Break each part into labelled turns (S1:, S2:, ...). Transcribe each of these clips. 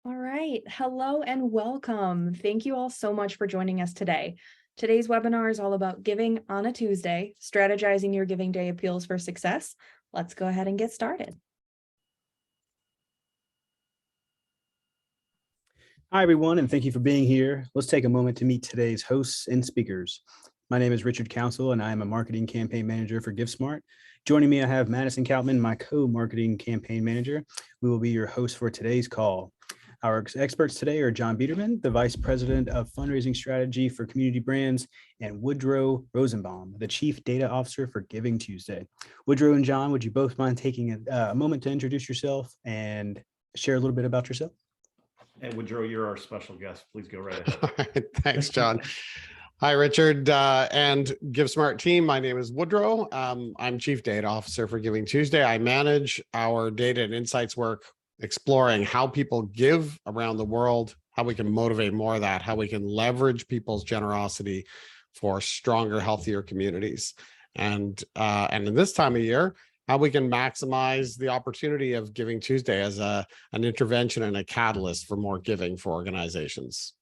S1: All right. Hello and welcome. Thank you all so much for joining us today. Today's webinar is all about giving on a Tuesday, strategizing your giving day appeals for success. Let's go ahead and get started.
S2: Hi, everyone, and thank you for being here. Let's take a moment to meet today's hosts and speakers. My name is Richard Council, and I am a marketing campaign manager for GiveSmart. Joining me, I have Madison Kautman, my co-marketing campaign manager. We will be your host for today's call. Our experts today are John Biederman, the Vice President of Fundraising Strategy for Community Brands, and Woodrow Rosenbaum, the Chief Data Officer for Giving Tuesday. Woodrow and John, would you both mind taking a moment to introduce yourself and share a little bit about yourself?
S3: And Woodrow, you're our special guest. Please go right ahead.
S4: All right, thanks, John. Hi, Richard and GiveSmart team. My name is Woodrow. I'm Chief Data Officer for Giving Tuesday. I manage our data and insights work, exploring how people give around the world, how we can motivate more of that, how we can leverage people's generosity for stronger, healthier communities. And in this time of year, how we can maximize the opportunity of Giving Tuesday as an intervention and a catalyst for more giving for organizations.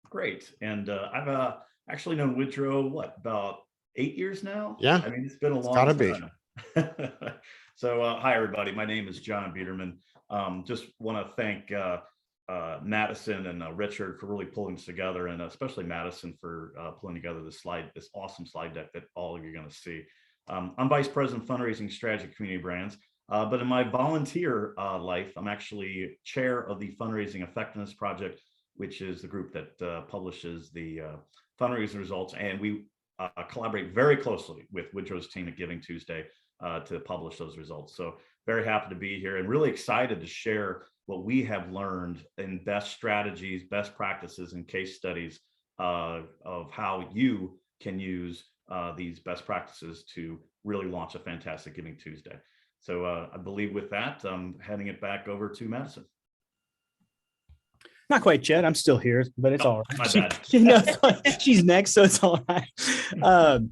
S3: Great. And I've actually known Woodrow, about 8 years now?
S4: Yeah.
S3: I mean, it's been a long time. So hi, everybody. My name is John Biederman. Just want to thank Madison and Richard for really pulling this together, and especially Madison for pulling together this awesome slide deck that all of you are going to see. I'm Vice President Fundraising Strategy Community Brands, but in my volunteer life, I'm actually chair of the Fundraising Effectiveness Project, which is the group that publishes the fundraising results. And we collaborate very closely with Woodrow's team at Giving Tuesday to publish those results. So very happy to be here and really excited to share what we have learned in best strategies, best practices, and case studies of how you can use these best practices to really launch a fantastic Giving Tuesday. So I believe with that, I'm handing it back over to Madison.
S2: Not quite yet. I'm still here, but it's all right.
S3: My bad.
S2: She's next, so it's all right.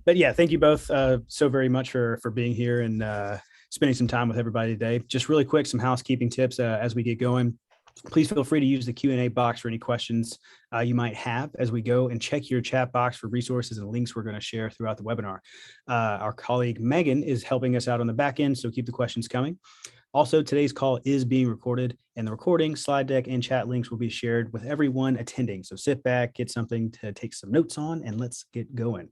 S2: But yeah, thank you both so very much for being here and spending some time with everybody today. Just really quick, some housekeeping tips as we get going. Please feel free to use the Q&A box for any questions you might have as we go, and check your chat box for resources and links we're going to share throughout the webinar. Our colleague Megan is helping us out on the back end, so keep the questions coming. Also, today's call is being recorded, and the recording, slide deck, and chat links will be shared with everyone attending. So sit back, get something to take some notes on, and let's get going.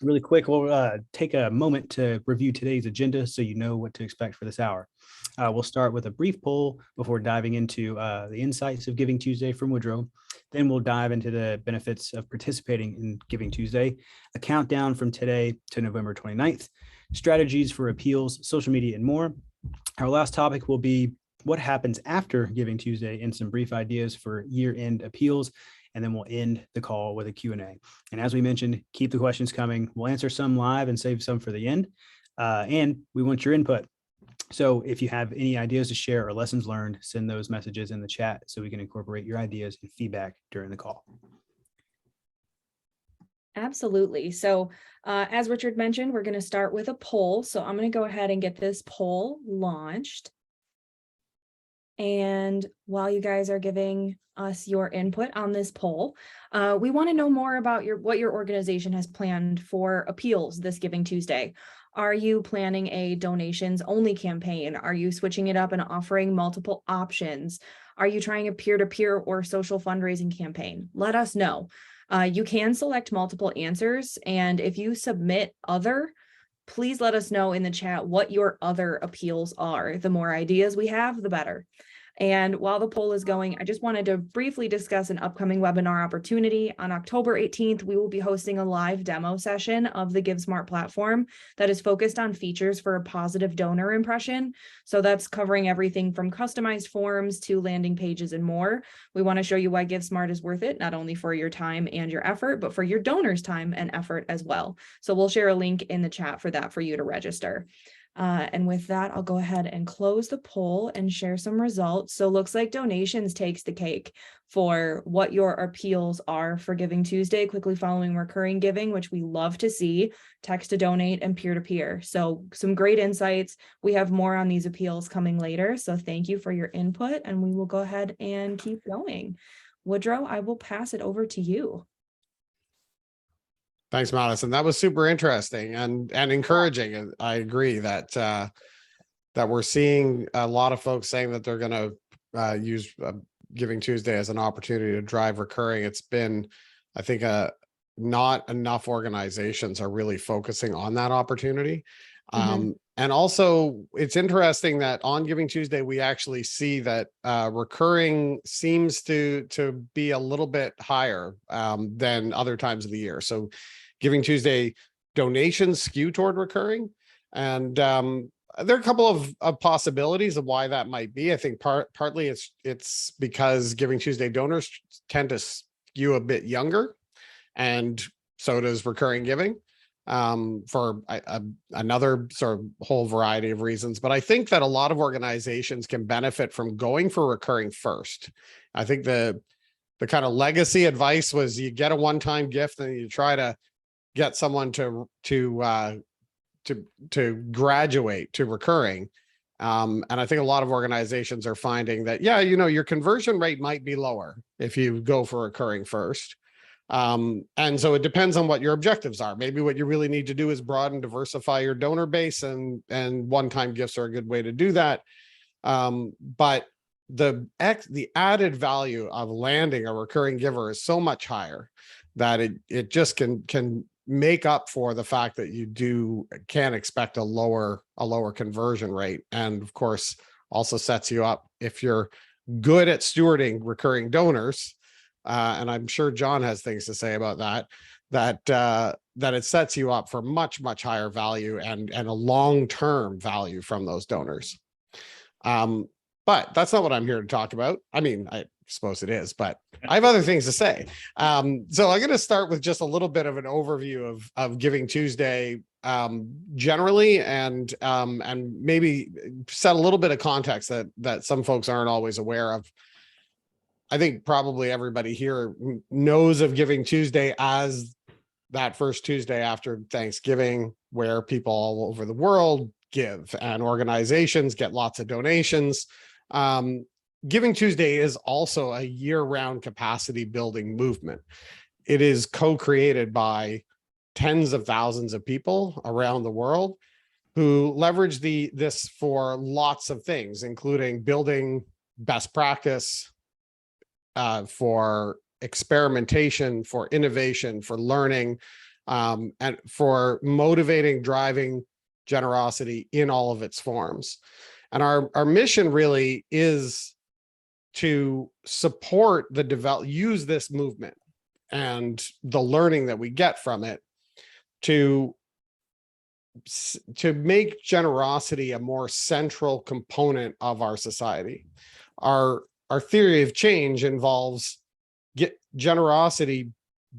S2: Really quick, we'll take a moment to review today's agenda so you know what to expect for this hour. We'll start with a brief poll before diving into the insights of Giving Tuesday from Woodrow. Then we'll dive into the benefits of participating in Giving Tuesday, a countdown from today to November 29th, strategies for appeals, social media, and more. Our last topic will be what happens after Giving Tuesday and some brief ideas for year-end appeals. And then we'll end the call with a Q&A. And as we mentioned, keep the questions coming. We'll answer some live and save some for the end. And we want your input. So if you have any ideas to share or lessons learned, send those messages in the chat so we can incorporate your ideas and feedback during the call.
S1: Absolutely. So as Richard mentioned, we're going to start with a poll. So I'm going to go ahead and get this poll launched. And while you guys are giving us your input on this poll, we want to know more about what your organization has planned for appeals this Giving Tuesday. Are you planning a donations only campaign? Are you switching it up and offering multiple options? Are you trying a peer-to-peer or social fundraising campaign? Let us know. You can select multiple answers, and if you submit other, please let us know in the chat what your other appeals are. The more ideas we have, the better. And while the poll is going, I just wanted to briefly discuss an upcoming webinar opportunity. On October 18th, we will be hosting a live demo session of the GiveSmart platform that is focused on features for a positive donor impression. So that's covering everything from customized forms to landing pages and more. We want to show you why GiveSmart is worth it, not only for your time and your effort, but for your donors' time and effort as well. So we'll share a link in the chat for that for you to register. And with that, I'll go ahead and close the poll and share some results. So looks like donations takes the cake for what your appeals are for Giving Tuesday, quickly following recurring giving, which we love to see, text to donate, and peer-to-peer. So some great insights. We have more on these appeals coming later. So thank you for your input, and we will go ahead and keep going. Woodrow, I will pass it over to you.
S4: Thanks, Madison. That was super interesting and encouraging. And I agree that that we're seeing a lot of folks saying that they're going to use Giving Tuesday as an opportunity to drive recurring. It's been, I think, not enough organizations are really focusing on that opportunity. And also, it's interesting that on Giving Tuesday, we actually see that recurring seems to be a little bit higher than other times of the year. So Giving Tuesday donations skew toward recurring. And there are a couple of possibilities of why that might be. I think partly it's because Giving Tuesday donors tend to skew a bit younger, and so does recurring giving for another sort of whole variety of reasons. But I think that a lot of organizations can benefit from going for recurring first. I think the kind of legacy advice was you get a one-time gift and you try to get someone to graduate to recurring. And I think a lot of organizations are finding that, yeah, your conversion rate might be lower if you go for recurring first. And so it depends on what your objectives are. Maybe what you really need to do is broaden, diversify your donor base, and one-time gifts are a good way to do that. But the added value of landing a recurring giver is so much higher that it just can make up for the fact that you can expect a lower conversion rate. And of course, also sets you up, if you're good at stewarding recurring donors, and I'm sure John has things to say about that it sets you up for much higher value and a long-term value from those donors. But that's not what I'm here to talk about. I mean, I suppose it is, but I have other things to say. So I'm going to start with just a little bit of an overview of Giving Tuesday generally, and maybe set a little bit of context that some folks aren't always aware of. I think probably everybody here knows of Giving Tuesday as that first Tuesday after Thanksgiving, where people all over the world give and organizations get lots of donations. Giving Tuesday is also a year-round capacity building movement. It is co-created by tens of thousands of people around the world who leverage this for lots of things, including building best practice, for experimentation, for innovation, for learning, and for motivating, driving generosity in all of its forms. And our mission really is to support use this movement and the learning that we get from it to make generosity a more central component of our society. Our theory of change involves generosity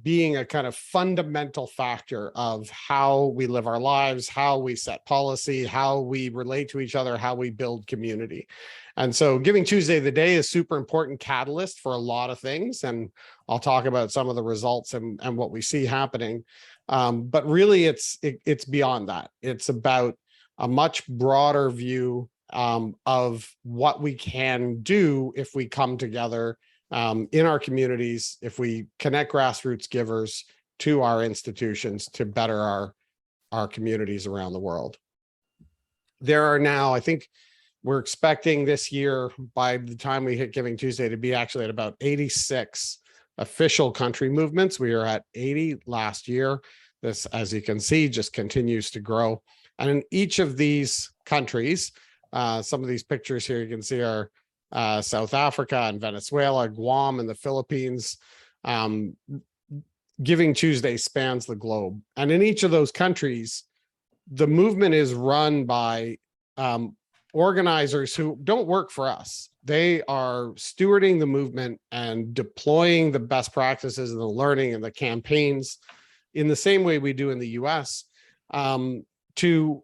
S4: being a kind of fundamental factor of how we live our lives, how we set policy, how we relate to each other, how we build community. And so Giving Tuesday the Day is super important catalyst for a lot of things. And I'll talk about some of the results and what we see happening. But really it's beyond that. It's about a much broader view of what we can do if we come together in our communities, if we connect grassroots givers to our institutions to better our communities around the world. There are now, I think we're expecting this year, by the time we hit Giving Tuesday, to be actually at about 86 official country movements. We are at 80 last year. This, as you can see, just continues to grow. And in each of these countries, some of these pictures here you can see are South Africa and Venezuela, Guam and the Philippines. Giving Tuesday spans the globe. And in each of those countries, the movement is run by organizers who don't work for us. They are stewarding the movement and deploying the best practices and the learning and the campaigns in the same way we do in the US to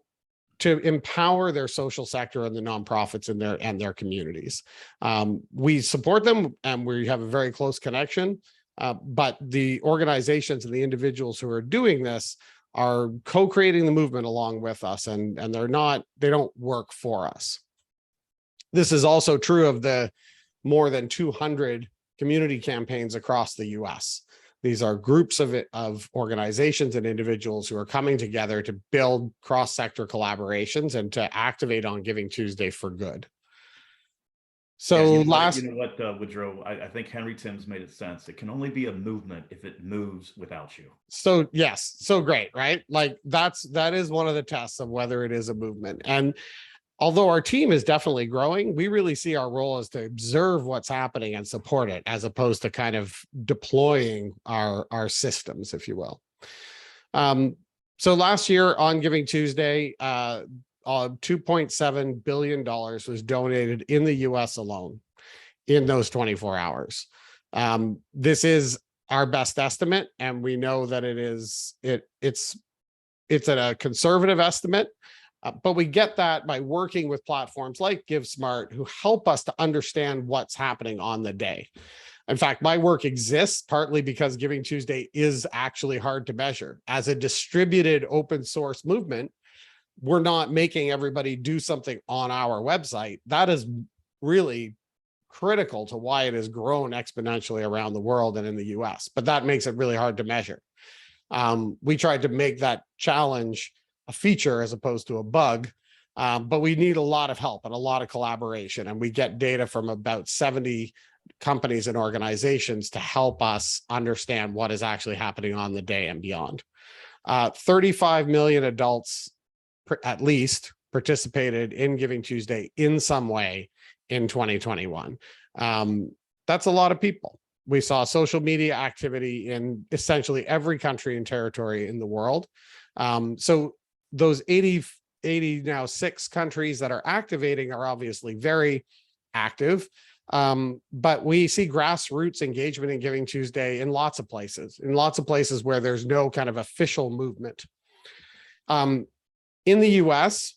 S4: to empower their social sector and the nonprofits in their communities. We support them and we have a very close connection, but the organizations and the individuals who are doing this are co-creating the movement along with us, and they don't work for us. This is also true of the more than 200 community campaigns across the US. These are groups of organizations and individuals who are coming together to build cross-sector collaborations and to activate on Giving Tuesday for good. So
S3: you know what, Woodrow, I think Henry Timms made it sense. It can only be a movement if it moves without you.
S4: So yes, so great, right? Like that is one of the tests of whether it is a movement. And although our team is definitely growing, we really see our role as to observe what's happening and support it, as opposed to kind of deploying our systems, if you will. So last year on Giving Tuesday, $2.7 billion was donated in the US alone in those 24 hours. This is our best estimate, and we know that it's at a conservative estimate. But we get that by working with platforms like GiveSmart, who help us to understand what's happening on the day. In fact, my work exists partly because Giving Tuesday is actually hard to measure. As a distributed open source movement, we're not making everybody do something on our website. That is really critical to why it has grown exponentially around the world and in the US, but that makes it really hard to measure. We tried to make that challenge a feature as opposed to a bug, but we need a lot of help and a lot of collaboration. And we get data from about 70 companies and organizations to help us understand what is actually happening on the day and beyond. 35 million adults at least participated in Giving Tuesday in some way in 2021. That's a lot of people. We saw social media activity in essentially every country and territory in the world. So those 80 now 6 countries that are activating are obviously very active. But we see grassroots engagement in Giving Tuesday in lots of places where there's no kind of official movement. In the US,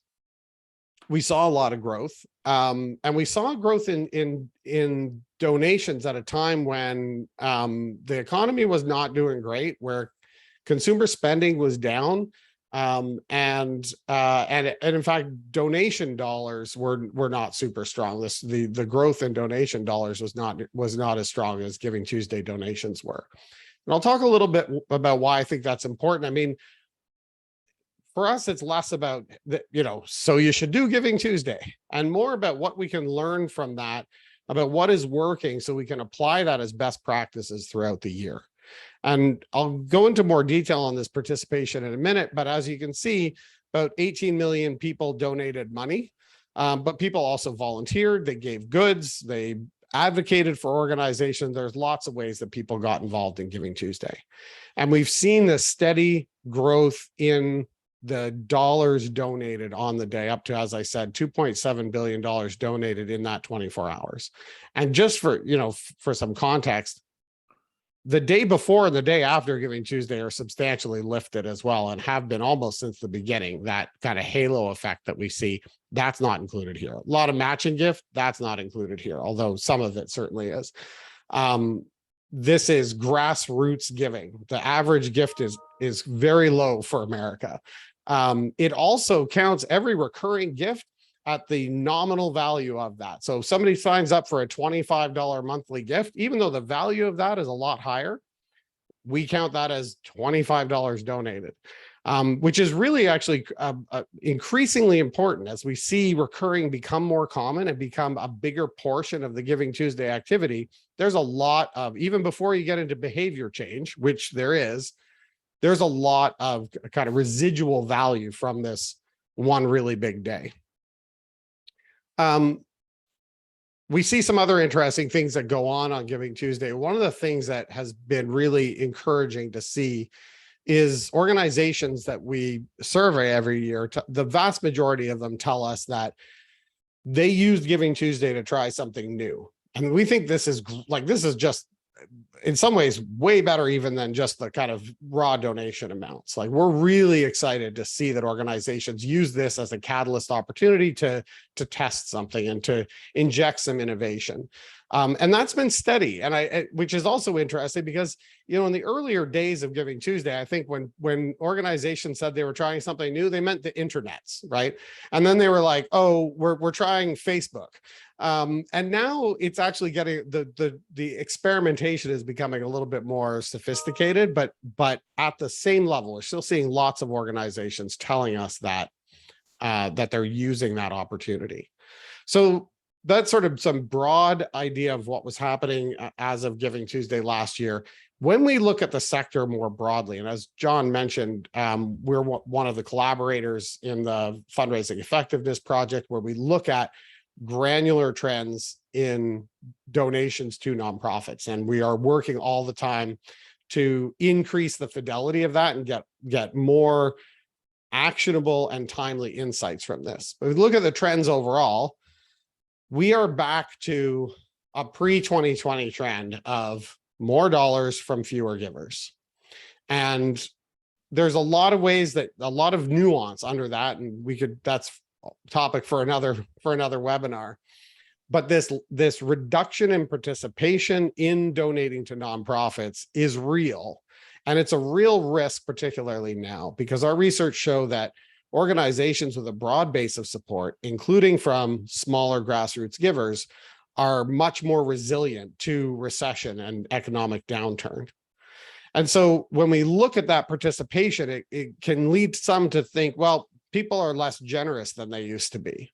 S4: we saw a lot of growth, and we saw growth in donations at a time when the economy was not doing great, where consumer spending was down, and in fact, donation dollars were not super strong. The growth in donation dollars was not as strong as Giving Tuesday donations were. And I'll talk a little bit about why I think that's important. I mean, for us, it's less about so you should do Giving Tuesday, and more about what we can learn from that, about what is working, so we can apply that as best practices throughout the year. And I'll go into more detail on this participation in a minute, but as you can see, about 18 million people donated money, but people also volunteered, they gave goods, they advocated for organizations. There's lots of ways that people got involved in Giving Tuesday. And we've seen this steady growth in the dollars donated on the day, up to, as I said, $2.7 billion donated in that 24 hours. And just for some context, the day before and the day after Giving Tuesday are substantially lifted as well, and have been almost since the beginning. That kind of halo effect that we see, that's not included here. A lot of matching gift, that's not included here, although some of it certainly is. This is grassroots giving. The average gift is very low for America. It also counts every recurring gift at the nominal value of that. So if somebody signs up for a $25 monthly gift, even though the value of that is a lot higher, we count that as $25 donated, which is really actually increasingly important as we see recurring become more common and become a bigger portion of the Giving Tuesday activity. There's a lot of, even before you get into behavior change, which there's a lot of kind of residual value from this one really big day. We see some other interesting things that go on Giving Tuesday. One of the things that has been really encouraging to see is organizations that we survey every year. The vast majority of them tell us that they used Giving Tuesday to try something new. And we think this is just in some ways way better even than just the kind of raw donation amounts. Like, we're really excited to see that organizations use this as a catalyst opportunity to test something and to inject some innovation. And that's been steady. And which is also interesting because, you know, in the earlier days of Giving Tuesday, I think when organizations said they were trying something new, they meant the internets, right? And then they were like, oh, we're trying Facebook. And now it's actually getting the experimentation is becoming a little bit more sophisticated, but at the same level, we're still seeing lots of organizations telling us that that they're using that opportunity. So that's sort of some broad idea of what was happening as of Giving Tuesday last year. When we look at the sector more broadly, and as John mentioned, we're one of the collaborators in the Fundraising Effectiveness Project, where we look at granular trends in donations to nonprofits. And we are working all the time to increase the fidelity of that and get more actionable and timely insights from this. But if we look at the trends overall, we are back to a pre-2020 trend of more dollars from fewer givers. And there's a lot of ways that a lot of nuance under that, and that's topic for another webinar. But this reduction in participation in donating to nonprofits is real. And it's a real risk, particularly now, because our research show that organizations with a broad base of support, including from smaller grassroots givers, are much more resilient to recession and economic downturn. And so when we look at that participation, it can lead some to think, well, people are less generous than they used to be.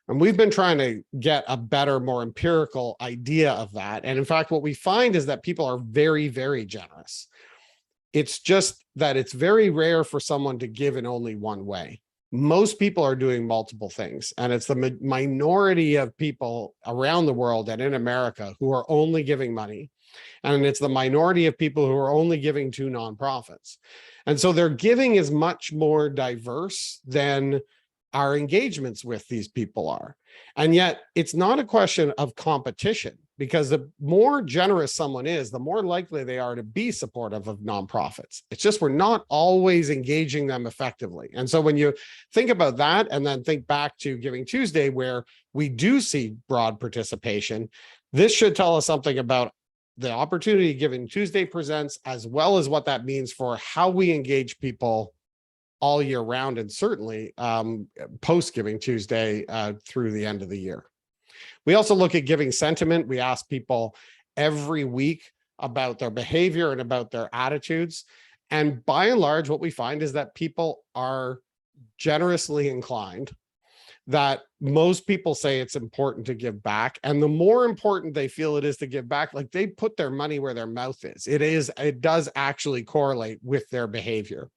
S4: And we've been trying to get a better, more empirical idea of that. And in fact, what we find is that people are very, very generous. It's just that it's very rare for someone to give in only one way. Most people are doing multiple things, and it's the minority of people around the world and in America who are only giving money. And it's the minority of people who are only giving to nonprofits. And so their giving is much more diverse than our engagements with these people are. And yet it's not a question of competition, because the more generous someone is, the more likely they are to be supportive of nonprofits. It's just we're not always engaging them effectively. And so when you think about that and then think back to Giving Tuesday, where we do see broad participation, this should tell us something about the opportunity Giving Tuesday presents, as well as what that means for how we engage people all year round, and certainly post Giving Tuesday through the end of the year. We also look at giving sentiment. We ask people every week about their behavior and about their attitudes. And by and large, what we find is that people are generously inclined, that most people say it's important to give back. And the more important they feel it is to give back, like they put their money where their mouth is. It does actually correlate with their behavior.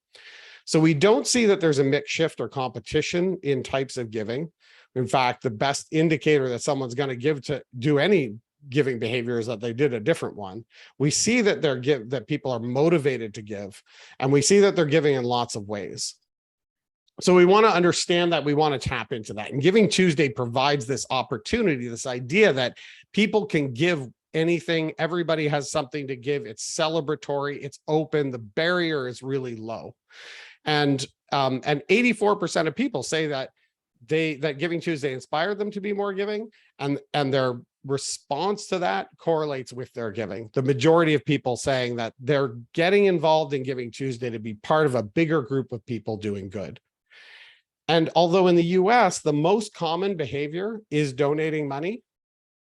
S4: So we don't see that there's a mix shift or competition in types of giving. In fact, the best indicator that someone's going to do any giving behavior is that they did a different one. We see that that people are motivated to give, and we see that they're giving in lots of ways. So we want to understand that, we want to tap into that. And Giving Tuesday provides this opportunity, this idea that people can give anything. Everybody has something to give. It's celebratory. It's open. The barrier is really low. And 84% of people say that Giving Tuesday inspired them to be more giving, and their response to that correlates with their giving. The majority of people saying that they're getting involved in Giving Tuesday to be part of a bigger group of people doing good. And although in the US, the most common behavior is donating money,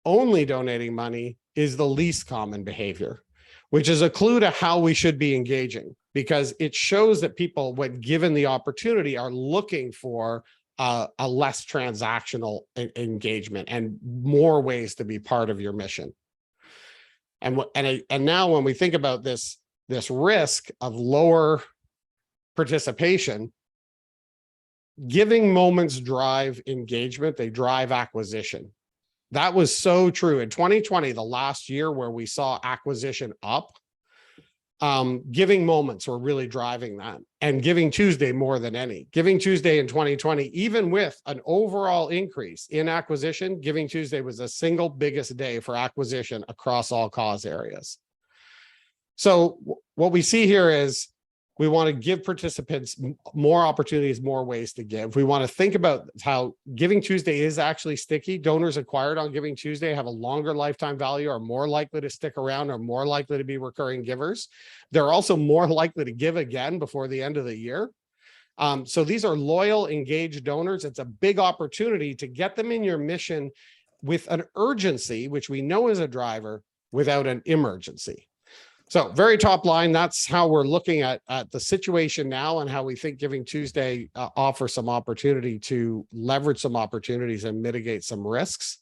S4: only donating money is the least common behavior, which is a clue to how we should be engaging, because it shows that people, when given the opportunity, are looking for a less transactional engagement and more ways to be part of your mission. And now when we think about this risk of lower participation, giving moments drive engagement, they drive acquisition. That was so true in 2020, the last year where we saw acquisition up. Giving moments were really driving that, and Giving Tuesday more than any. Giving Tuesday in 2020, even with an overall increase in acquisition, Giving Tuesday was the single biggest day for acquisition across all cause areas. So what we see here is we want to give participants more opportunities, more ways to give. We want to think about how Giving Tuesday is actually sticky. Donors acquired on Giving Tuesday have a longer lifetime value, are more likely to stick around, are more likely to be recurring givers. They're also more likely to give again before the end of the year. So these are loyal, engaged donors. It's a big opportunity to get them in your mission with an urgency, which we know is a driver, without an emergency. So very top line, that's how we're looking at the situation now and how we think Giving Tuesday offers some opportunity to leverage some opportunities and mitigate some risks.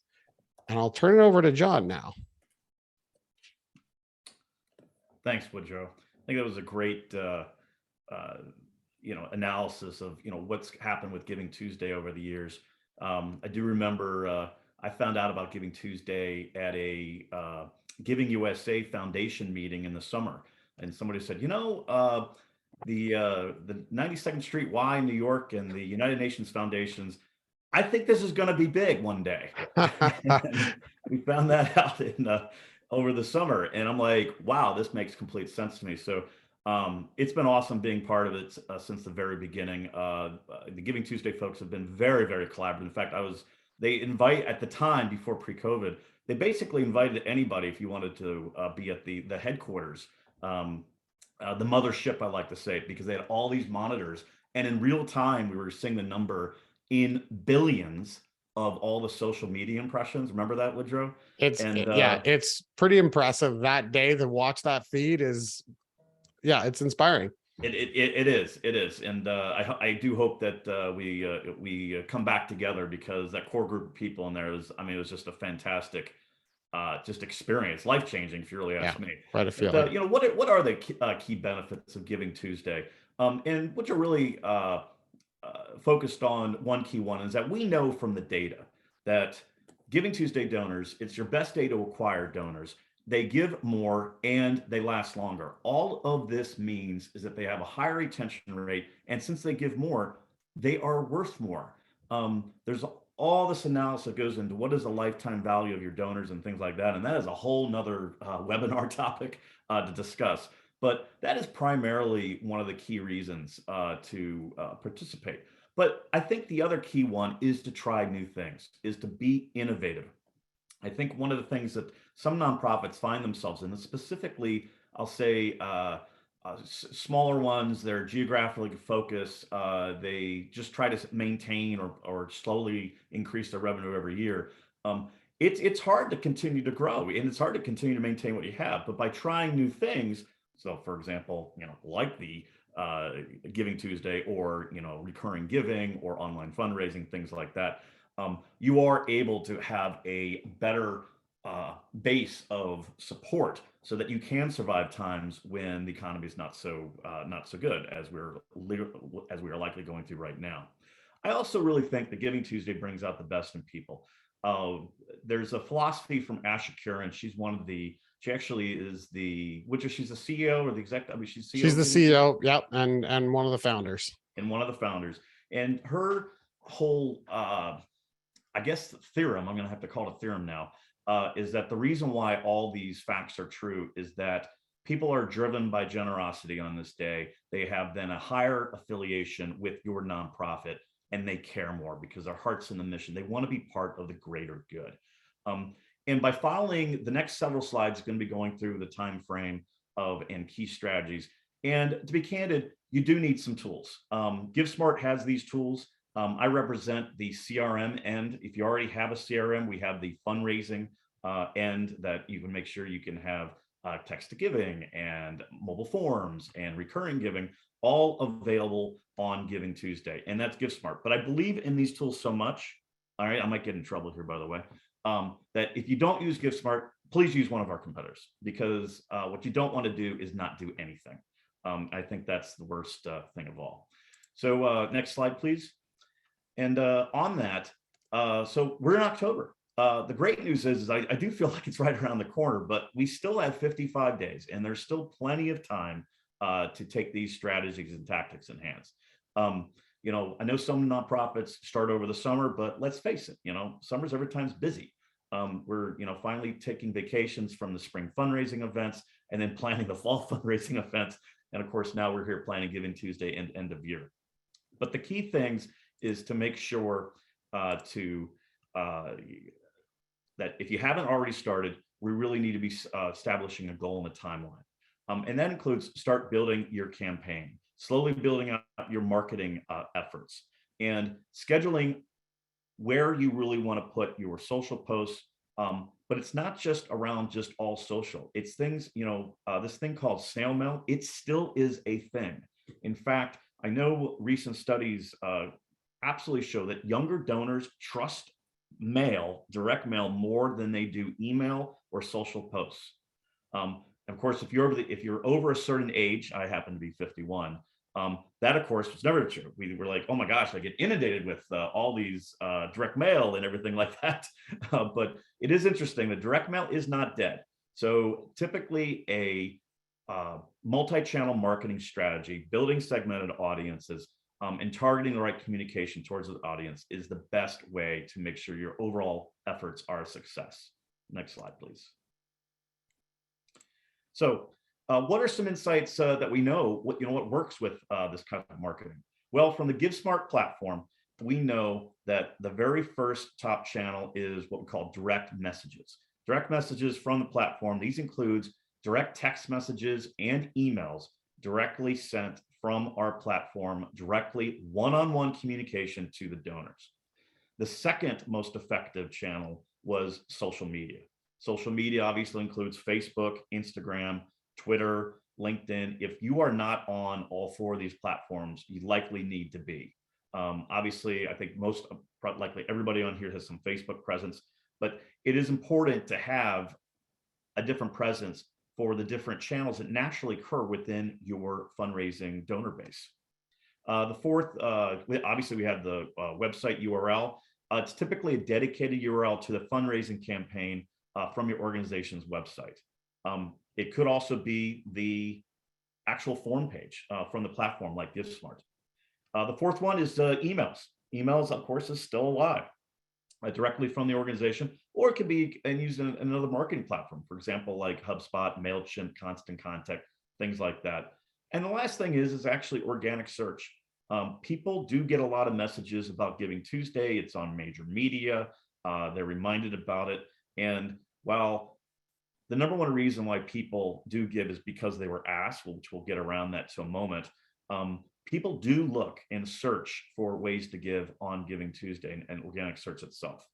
S4: And I'll turn it over to John now.
S3: Thanks, Woodrow. I think that was a great analysis of what's happened with Giving Tuesday over the years. I do remember I found out about Giving Tuesday at a Giving USA Foundation meeting in the summer, and somebody said, the 92nd Street Y in New York and the United Nations Foundations, I think this is going to be big one day. We found that out over the summer, and I'm like, wow, this makes complete sense to me. So it's been awesome being part of it since the very beginning. The Giving Tuesday folks have been very, very collaborative. In fact, they invite at the time before pre-COVID, they basically invited anybody if you wanted to be at the headquarters, the mothership, I like to say, because they had all these monitors, and in real time we were seeing the number in billions of all the social media impressions. Remember that, Woodrow?
S4: It's pretty impressive. That day to watch that feed is, it's inspiring.
S3: It is, and I do hope that we come back together, because that core group of people in there it was just a fantastic just experience, life-changing, if you really ask me.
S4: Quite a feeling.
S3: What are the key benefits of Giving Tuesday? And what you're really focused on, one key one, is that we know from the data that Giving Tuesday donors, it's your best day to acquire donors. They give more and they last longer. All of this means is that they have a higher retention rate, and since they give more, they are worth more. There's all this analysis that goes into what is the lifetime value of your donors and things like that, and that is a whole nother webinar topic to discuss. But that is primarily one of the key reasons to participate. But I think the other key one is to try new things, is to be innovative. I think one of the things that some nonprofits find themselves in, specifically, I'll say smaller ones, they're geographically focused, they just try to maintain or slowly increase their revenue every year. It's hard to continue to grow, and it's hard to continue to maintain what you have. But by trying new things, so for example, like the Giving Tuesday, or recurring giving, or online fundraising, things like that, you are able to have a better base of support, so that you can survive times when the economy is not so good, as we are likely going through right now. I also really think that Giving Tuesday brings out the best in people. There's a philosophy from Asha Curran. She actually is she's the CEO or the executive. I mean, she's
S4: the CEO. Yep. And one of the founders.
S3: And her whole, I guess, theorem, I'm going to have to call it a theorem now, is that the reason why all these facts are true is that people are driven by generosity on this day. They have then a higher affiliation with your nonprofit, and they care more because their heart's in the mission. They want to be part of the greater good. And by following the next several slides, going to be going through the time frame and key strategies. And to be candid, you do need some tools. GiveSmart has these tools. I represent the CRM end. If you already have a CRM, we have the fundraising end that you can make sure you can have text to giving and mobile forms and recurring giving, all available on Giving Tuesday, and that's GiveSmart. But I believe in these tools so much, all right, I might get in trouble here, by the way, that if you don't use GiveSmart, please use one of our competitors, because what you don't want to do is not do anything. I think that's the worst thing of all. So next slide, please. And on that, so we're in October. The great news is I do feel like it's right around the corner, but we still have 55 days, and there's still plenty of time to take these strategies and tactics in hands. I know some nonprofits start over the summer, but let's face it, summer's every time's busy. We're finally taking vacations from the spring fundraising events, and then planning the fall fundraising events. And of course, now we're here planning Giving Tuesday and end of year. But the key things is to make sure that if you haven't already started, we really need to be establishing a goal and a timeline. And that includes start building your campaign, slowly building out your marketing efforts, and scheduling where you really want to put your social posts. But it's not just around just all social. It's things, this thing called snail mail, it still is a thing. In fact, I know recent studies absolutely show that younger donors trust direct mail, more than they do email or social posts. Of course, if you're over a certain age, I happen to be 51. That, of course, was never true. We were like, oh my gosh, I get inundated with all these direct mail and everything like that. But it is interesting that direct mail is not dead. So typically a multi-channel marketing strategy, building segmented audiences, and targeting the right communication towards the audience is the best way to make sure your overall efforts are a success. Next slide, please. So what are some insights that we know what works with this kind of marketing? Well, from the GiveSmart platform, we know that the very first top channel is what we call direct messages. Direct messages from the platform. These includes direct text messages and emails directly sent from our platform, directly one-on-one communication to the donors. The second most effective channel was social media. Social media obviously includes Facebook, Instagram, Twitter, LinkedIn. If you are not on all four of these platforms, you likely need to be. Obviously, I think likely everybody on here has some Facebook presence, but it is important to have a different presence for the different channels that naturally occur within your fundraising donor base. The fourth, obviously we have the website URL. It's typically a dedicated URL to the fundraising campaign from your organization's website. It could also be the actual form page from the platform like GiveSmart. The fourth one is emails. Emails, of course, is still alive. Directly from the organization, or it can be used in another marketing platform, for example, like HubSpot, MailChimp, Constant Contact, things like that. And the last thing is actually organic search. People do get a lot of messages about Giving Tuesday. It's on major media. They're reminded about it. And while the number one reason why people do give is because they were asked, which we'll get around that to a moment, people do look and search for ways to give on Giving Tuesday and organic search itself.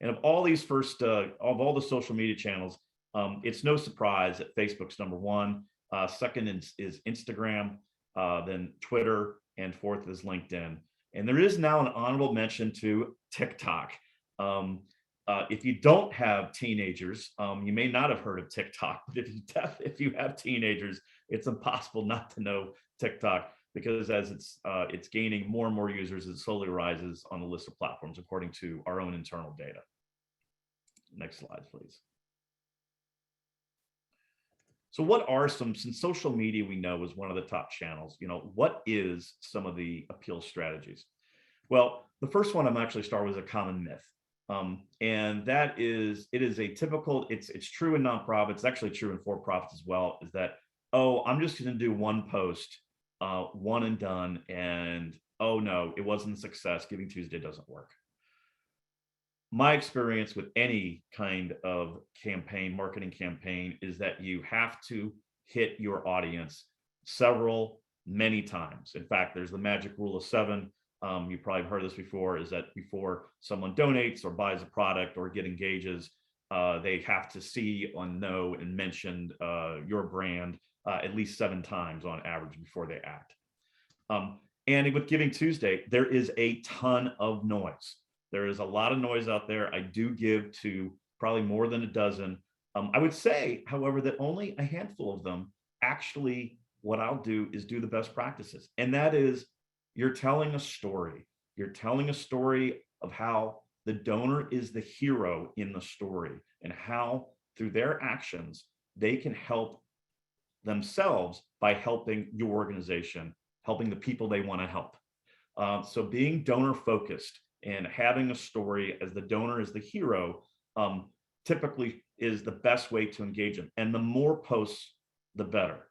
S3: And of all these of all the social media channels, it's no surprise that Facebook's number one. Second is Instagram, then Twitter, and fourth is LinkedIn. And there is now an honorable mention to TikTok. If you don't have teenagers, you may not have heard of TikTok, but if you have teenagers, it's impossible not to know TikTok, because as it's gaining more and more users, it slowly rises on the list of platforms according to our own internal data. Next slide, please. So what are since social media we know is one of the top channels, what is some of the appeal strategies? Well, the first one I'm actually start with is a common myth. And that is, it's true in nonprofits, it's actually true in for-profits as well, is that, oh, I'm just going to do one post, one and done, and oh no, it wasn't a success. Giving Tuesday doesn't work. My experience with any kind of marketing campaign, is that you have to hit your audience many times. In fact, there's the magic rule of 7. You probably heard this before, is that before someone donates or buys a product or engages, they have to see, know, and mention your brand at least 7 times on average before they act. And with Giving Tuesday, there is a ton of noise. There is a lot of noise out there. I do give to probably more than a dozen. I would say, however, that only a handful of them actually, what I'll do is do the best practices. And that is, you're telling a story. You're telling a story of how the donor is the hero in the story, and how through their actions, they can help themselves by helping your organization, helping the people they want to help. So being donor focused and having a story as the donor is the hero typically is the best way to engage them. And the more posts the better.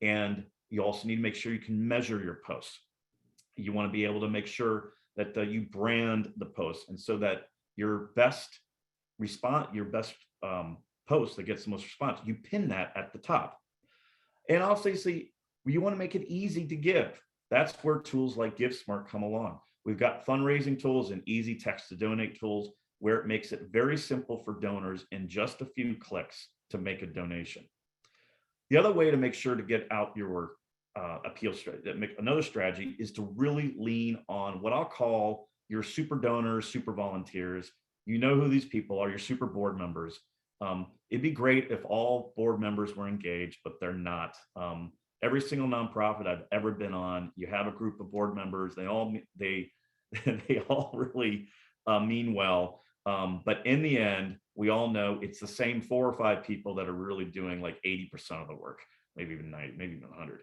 S3: And you also need to make sure you can measure your posts. You want to be able to make sure that you brand the post, and so that your best post that gets the most response, you pin that at the top. And obviously, you want to make it easy to give. That's where tools like GiveSmart come along. We've got fundraising tools and easy text to donate tools where it makes it very simple for donors in just a few clicks to make a donation. The other way to make sure to get out your appeal strategy, another strategy, is to really lean on what I'll call your super donors, super volunteers. You know who these people are, your super board members. It'd be great if all board members were engaged, but they're not. Every single nonprofit I've ever been on, you have a group of board members. They all really mean well. But in the end, we all know it's the same 4 or 5 people that are really doing like 80% of the work, maybe even 90, maybe even 100.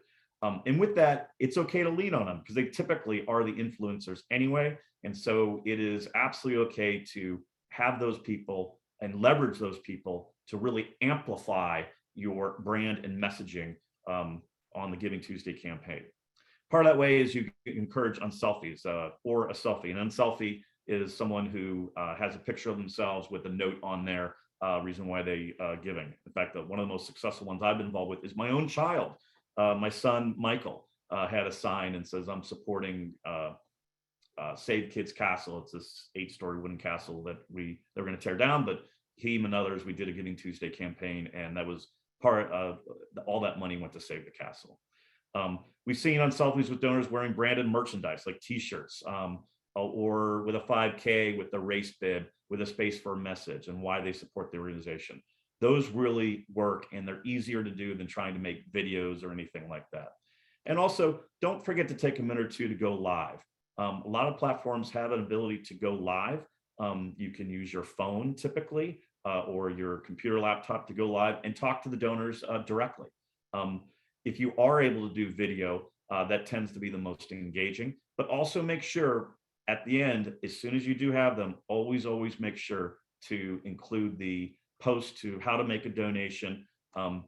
S3: And with that, it's okay to lean on them because they typically are the influencers anyway. And so it is absolutely okay to have those people and leverage those people to really amplify your brand and messaging on the Giving Tuesday campaign. Part of that way is you encourage unselfies or a selfie. An unselfie is someone who has a picture of themselves with a note on their reason why they giving. In fact, one of the most successful ones I've been involved with is my own child. My son, Michael, had a sign and says, I'm supporting Save Kids Castle. It's this 8-story wooden castle that they were going to tear down, but him and others, we did a Giving Tuesday campaign, and that was part of all that money went to save the castle. We've seen on selfies with donors wearing branded merchandise like t-shirts or with a 5K with the race bib with a space for a message and why they support the organization. Those really work, and they're easier to do than trying to make videos or anything like that. And also, don't forget to take a minute or two to go live. A lot of platforms have an ability to go live. You can use your phone typically or your computer laptop to go live and talk to the donors directly. If you are able to do video, that tends to be the most engaging, but also make sure at the end, as soon as you do have them, always make sure to include the post to how to make a donation. I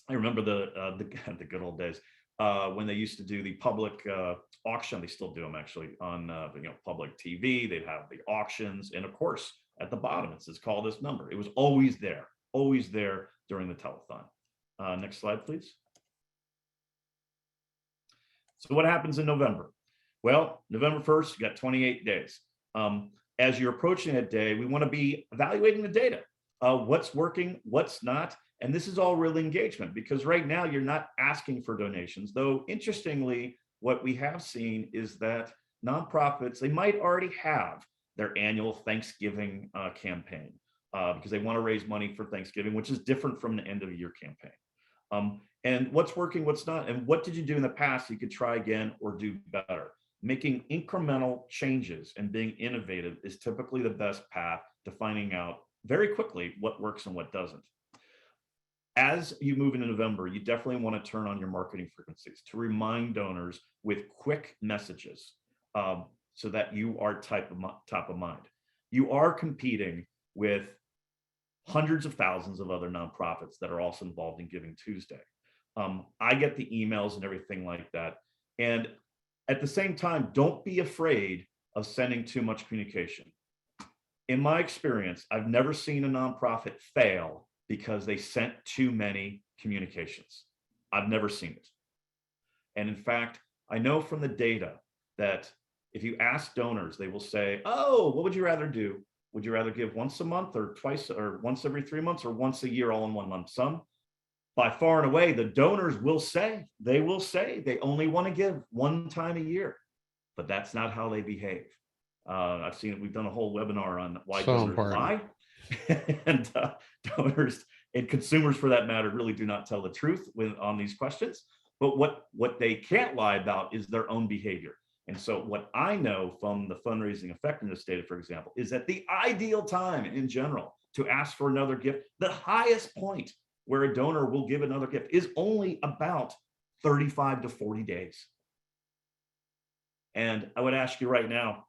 S3: remember the good old days when they used to do the public auction. They still do them actually on public TV. They'd have the auctions, and of course at the bottom it says call this number. It was always there during the telethon. Next slide, please. So what happens in November? Well, November 1st, you got 28 days. As you're approaching that day, we want to be evaluating the data. What's working, what's not. And this is all real engagement, because right now you're not asking for donations. Though, interestingly, what we have seen is that nonprofits, they might already have their annual Thanksgiving campaign because they want to raise money for Thanksgiving, which is different from the end of year campaign. And what's working, what's not, and what did you do in the past you could try again or do better. Making incremental changes and being innovative is typically the best path to finding out very quickly what works and what doesn't. As you move into November, you definitely want to turn on your marketing frequencies to remind donors with quick messages so that you are top of mind. You are competing with hundreds of thousands of other nonprofits that are also involved in Giving Tuesday. I get the emails and everything like that. And at the same time, don't be afraid of sending too much communication. In my experience, I've never seen a nonprofit fail because they sent too many communications. I've never seen it. And in fact, I know from the data that if you ask donors, they will say, oh, what would you rather do? Would you rather give once a month or twice or once every 3 months or once a year all in one lump sum? By far and away, the donors will say they only want to give one time a year, but that's not how they behave. I've seen it. We've done a whole webinar on why donors lie. And donors and consumers, for that matter, really do not tell the truth on these questions. But what they can't lie about is their own behavior. And so what I know from the fundraising effectiveness data, for example, is that the ideal time in general to ask for another gift, the highest point where a donor will give another gift, is only about 35 to 40 days. And I would ask you right now,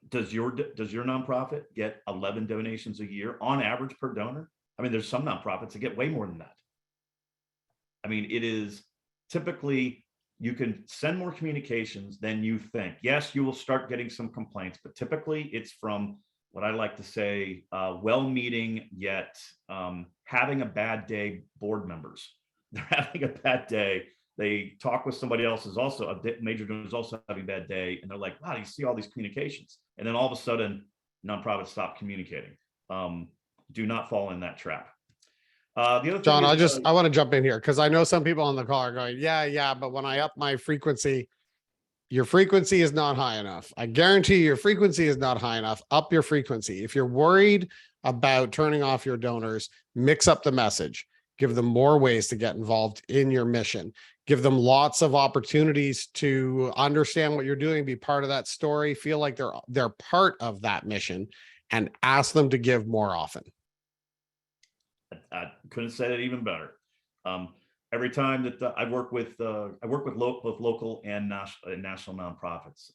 S3: does your nonprofit get 11 donations a year on average per donor? I mean, there's some nonprofits that get way more than that. mean, it is typically, you can send more communications than you think. Yes, you will start getting some complaints, but typically it's from what I like to say, well-meaning yet having a bad day board members. They're having a bad day. They talk with somebody else who's also a major donor is also having a bad day, and they're like, wow, you see all these communications. And then all of a sudden, nonprofits stop communicating. Do not fall in that trap. The other thing
S4: John,
S3: is,
S4: I want to jump in here because I know some people on the call are going, yeah, but when I up my frequency, your frequency is not high enough. I guarantee your frequency is not high enough. Up your frequency. If you're worried about turning off your donors, mix up the message. Give them more ways to get involved in your mission. Give them lots of opportunities to understand what you're doing, be part of that story, feel like they're part of that mission, and ask them to give more often.
S3: I couldn't say it even better. Every time that I work with both local and national nonprofits,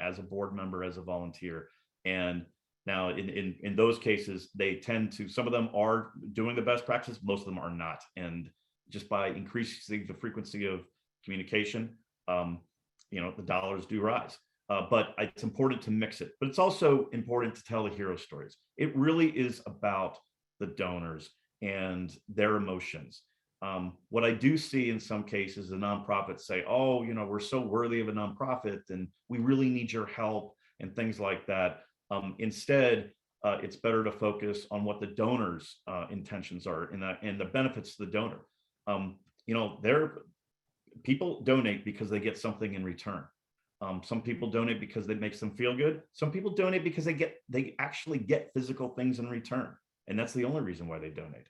S3: as a board member, as a volunteer. And now in those cases, they tend to, some of them are doing the best practice, most of them are not. And just by increasing the frequency of communication, the dollars do rise. But it's important to mix it. But it's also important to tell the hero stories. It really is about the donors and their emotions. What I do see in some cases, the nonprofits say, oh, we're so worthy of a nonprofit and we really need your help and things like that. Instead, it's better to focus on what the donors' intentions are and the benefits to the donor. People donate because they get something in return. Some people donate because it makes them feel good. Some people donate because they actually get physical things in return. And that's the only reason why they donate.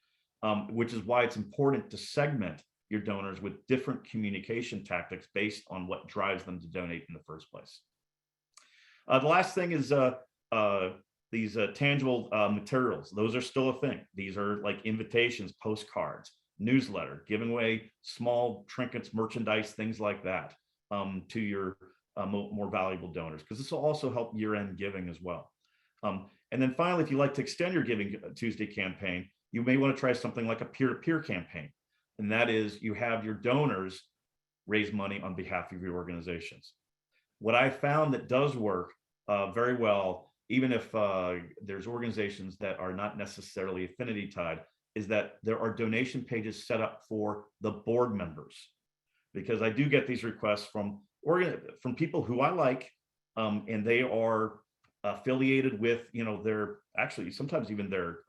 S3: Which is why it's important to segment your donors with different communication tactics based on what drives them to donate in the first place. The last thing is these tangible materials. Those are still a thing. These are like invitations, postcards, newsletter, giving away small trinkets, merchandise, things like that to your more valuable donors, because this will also help year-end giving as well. And then finally, if you like to extend your Giving Tuesday campaign, you may want to try something like a peer-to-peer campaign. And that is, you have your donors raise money on behalf of your organizations. What I found that does work very well, even if there's organizations that are not necessarily affinity tied, is that there are donation pages set up for the board members. Because I do get these requests from people who I like, and they are affiliated with, their actually sometimes even their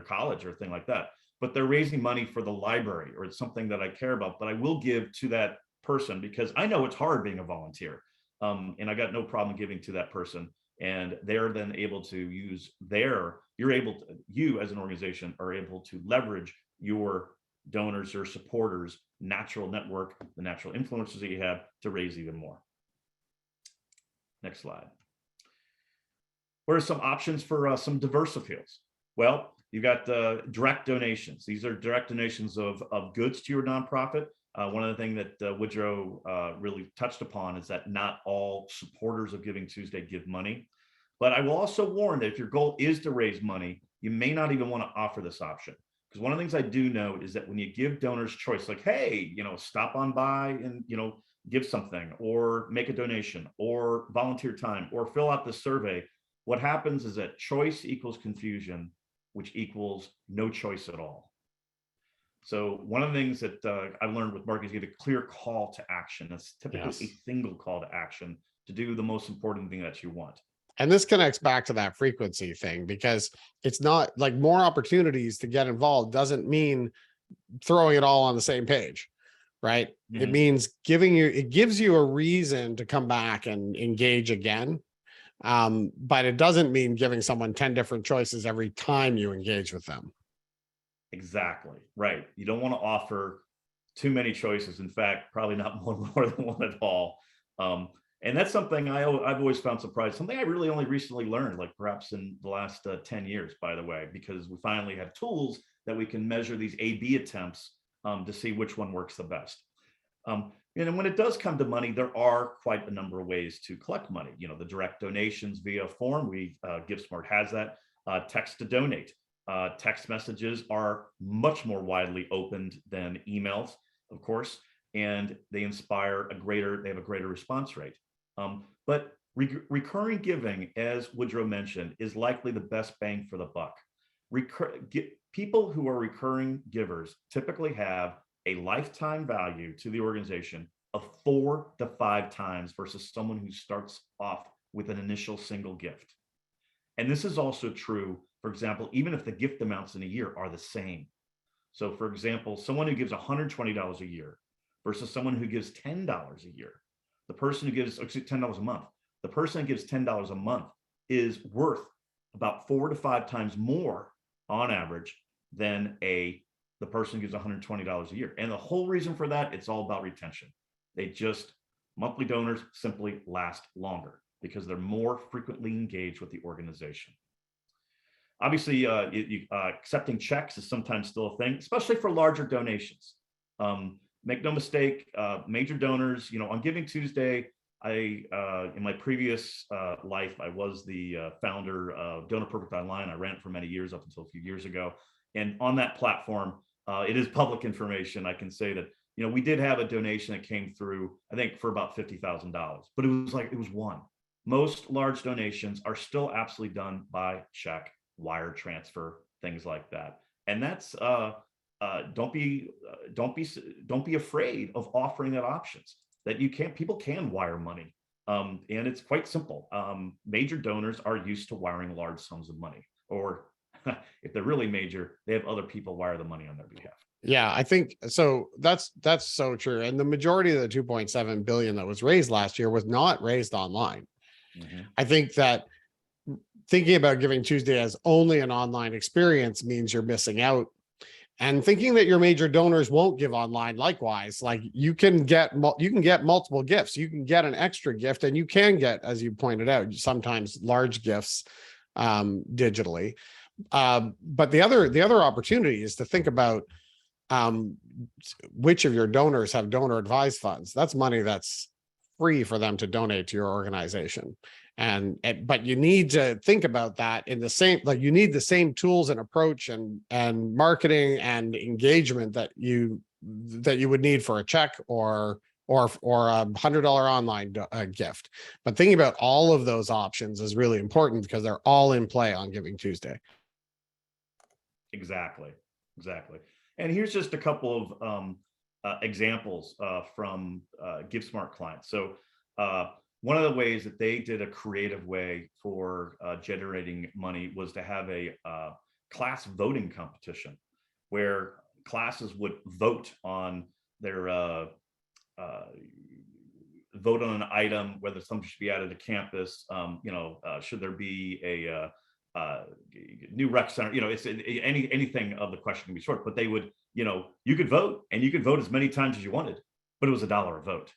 S3: college or thing like that, but they're raising money for the library, or it's something that I care about, but I will give to that person because I know it's hard being a volunteer, and I got no problem giving to that person. And they're then able to use you as an organization are able to leverage your donors or supporters' natural network, the natural influences that you have, to raise even more. Next slide. What are some options for some diverse appeals? Well, you've got direct donations. These are direct donations of goods to your nonprofit. One of the things that Woodrow really touched upon is that not all supporters of Giving Tuesday give money. But I will also warn that if your goal is to raise money, you may not even want to offer this option. Because one of the things I do know is that when you give donors choice, like, hey, stop on by and, give something, or make a donation, or volunteer time, or fill out the survey, what happens is that choice equals confusion, which equals no choice at all. So one of the things that I've learned with marketing is give a clear call to action. It's typically a single call to action to do the most important thing that you want.
S4: And this connects back to that frequency thing, because it's not like more opportunities to get involved doesn't mean throwing it all on the same page, right? Mm-hmm. It means it gives you a reason to come back and engage again. But it doesn't mean giving someone 10 different choices every time you engage with them.
S3: Exactly. Right. You don't want to offer too many choices. In fact, probably not more than one at all. And that's something I've always found surprising. Something I really only recently learned, like perhaps in the last 10 years, by the way, because we finally have tools that we can measure these A/B attempts to see which one works the best. And when it does come to money, there are quite a number of ways to collect money. The direct donations via form, GiveSmart has that. Text to donate. Text messages are much more widely opened than emails. of course, and they inspire they have a greater response rate. But recurring giving, as Woodrow mentioned, is likely the best bang for the buck. People who are recurring givers typically have a lifetime value to the organization of 4 to 5 times versus someone who starts off with an initial single gift. And this is also true, for example, even if the gift amounts in a year are the same. So for example, someone who gives $120 a year versus someone who gives $10 a year, the person who gives $10 a month, the person who gives $10 a month is worth about 4 to 5 times more on average than the person who gives $120 a year. And the whole reason for that, it's all about retention. Monthly donors simply last longer because they're more frequently engaged with the organization. Obviously, accepting checks is sometimes still a thing, especially for larger donations. Make no mistake, major donors, on Giving Tuesday, in my previous life, I was the founder of Donor Perfect Online. I ran it for many years up until a few years ago. And on that platform, it is public information. I can say that, we did have a donation that came through, I think, for about $50,000, but it was one. Most large donations are still absolutely done by check, wire transfer, things like that. And that's don't be afraid of offering that options that people can wire money. And it's quite simple. Major donors are used to wiring large sums of money, or if they're really major, they have other people wire the money on their behalf.
S4: Yeah, I think so. That's so true. And the majority of the 2.7 billion that was raised last year was not raised online.
S3: Mm-hmm.
S4: I think that thinking about Giving Tuesday as only an online experience means you're missing out. And thinking that your major donors won't give online, likewise, like you can get multiple gifts. You can get an extra gift, and you can get, as you pointed out, sometimes large gifts digitally. But the other opportunity is to think about which of your donors have donor advised funds. That's money that's free for them to donate to your organization. But you need to think about that in the same, like you need the same tools and approach and marketing and engagement that you would need for a check or a $100 online gift. But thinking about all of those options is really important because they're all in play on Giving Tuesday.
S3: Exactly. And here's just a couple of examples from GiveSmart clients. So one of the ways that they did a creative way for generating money was to have a class voting competition where classes would vote on their vote on an item, whether something should be added to campus, should there be a new rec center, it's anything of the question can be short, but they would, you could vote, and you could vote as many times as you wanted, but it was $1 a vote.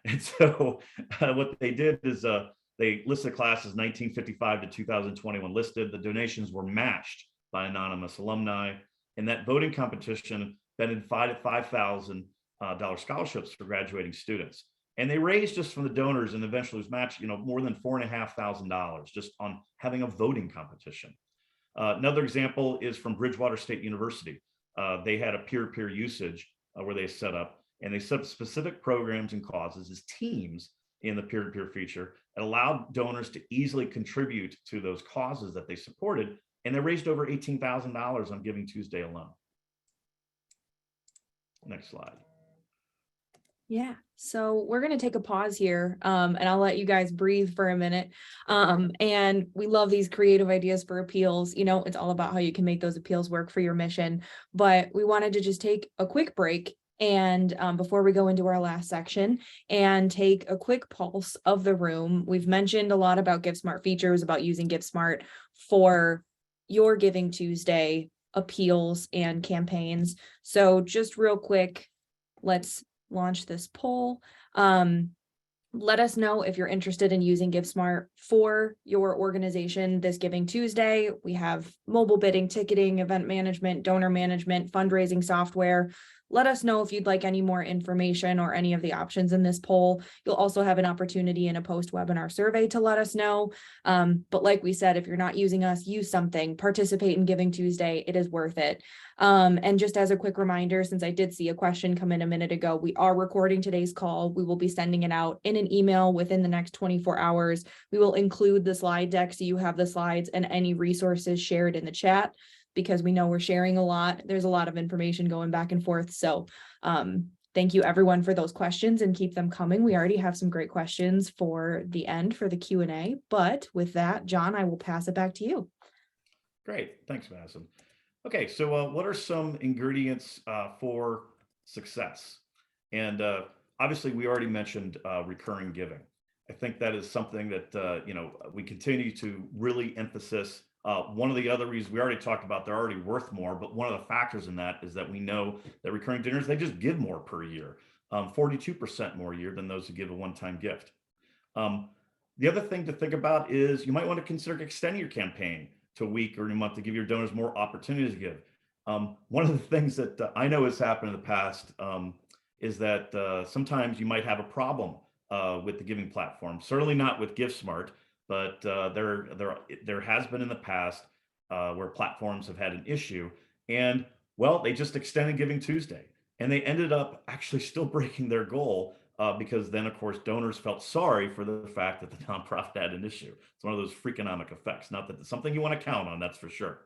S3: And so what they did is they listed classes 1955 to 2021 listed. The donations were matched by anonymous alumni, and that voting competition benefited $5,000 scholarships for graduating students. And they raised, just from the donors and eventually was matched, more than $4,500 just on having a voting competition. Another example is from Bridgewater State University. They had a peer-to-peer usage where they set up, and they set up specific programs and causes as teams in the peer-to-peer feature. It allowed donors to easily contribute to those causes that they supported, and they raised over $18,000 on Giving Tuesday alone. Next slide.
S1: Yeah, so we're going to take a pause here, and I'll let you guys breathe for a minute. And we love these creative ideas for appeals. It's all about how you can make those appeals work for your mission. But we wanted to just take a quick break, and before we go into our last section, and take a quick pulse of the room. We've mentioned a lot about GiveSmart features, about using GiveSmart for your Giving Tuesday appeals and campaigns. So just real quick, let's launch this poll. Let us know if you're interested in using GiveSmart for your organization this Giving Tuesday. We have mobile bidding, ticketing, event management, donor management, fundraising software, let us know if you'd like any more information or any of the options in this poll. You'll also have an opportunity in a post-webinar survey to let us know. But like we said, if you're not using us, use something, participate in Giving Tuesday. It is worth it. And just as a quick reminder, since I did see a question come in a minute ago, we are recording today's call. We will be sending it out in an email within the next 24 hours. We will include the slide deck so you have the slides and any resources shared in the chat, because we know we're sharing a lot. There's a lot of information going back and forth. So thank you everyone for those questions, and keep them coming. We already have some great questions for the end for the Q&A, but with that, John, I will pass it back to you.
S3: Great, thanks, Madison. Okay, so what are some ingredients for success? And obviously, we already mentioned recurring giving. I think that is something that we continue to really emphasize. One of the other reasons we already talked about, they're already worth more, but one of the factors in that is that we know that recurring donors, they just give more per year, 42% more a year than those who give a one-time gift. The other thing to think about is you might want to consider extending your campaign to a week or a month to give your donors more opportunities to give. One of the things that I know has happened in the past is that sometimes you might have a problem with the giving platform. Certainly not with GiveSmart, but there has been in the past where platforms have had an issue, and well, they just extended Giving Tuesday, and they ended up actually still breaking their goal because then, of course, donors felt sorry for the fact that the nonprofit had an issue. It's one of those freakonomic effects. Not that it's something you want to count on, that's for sure.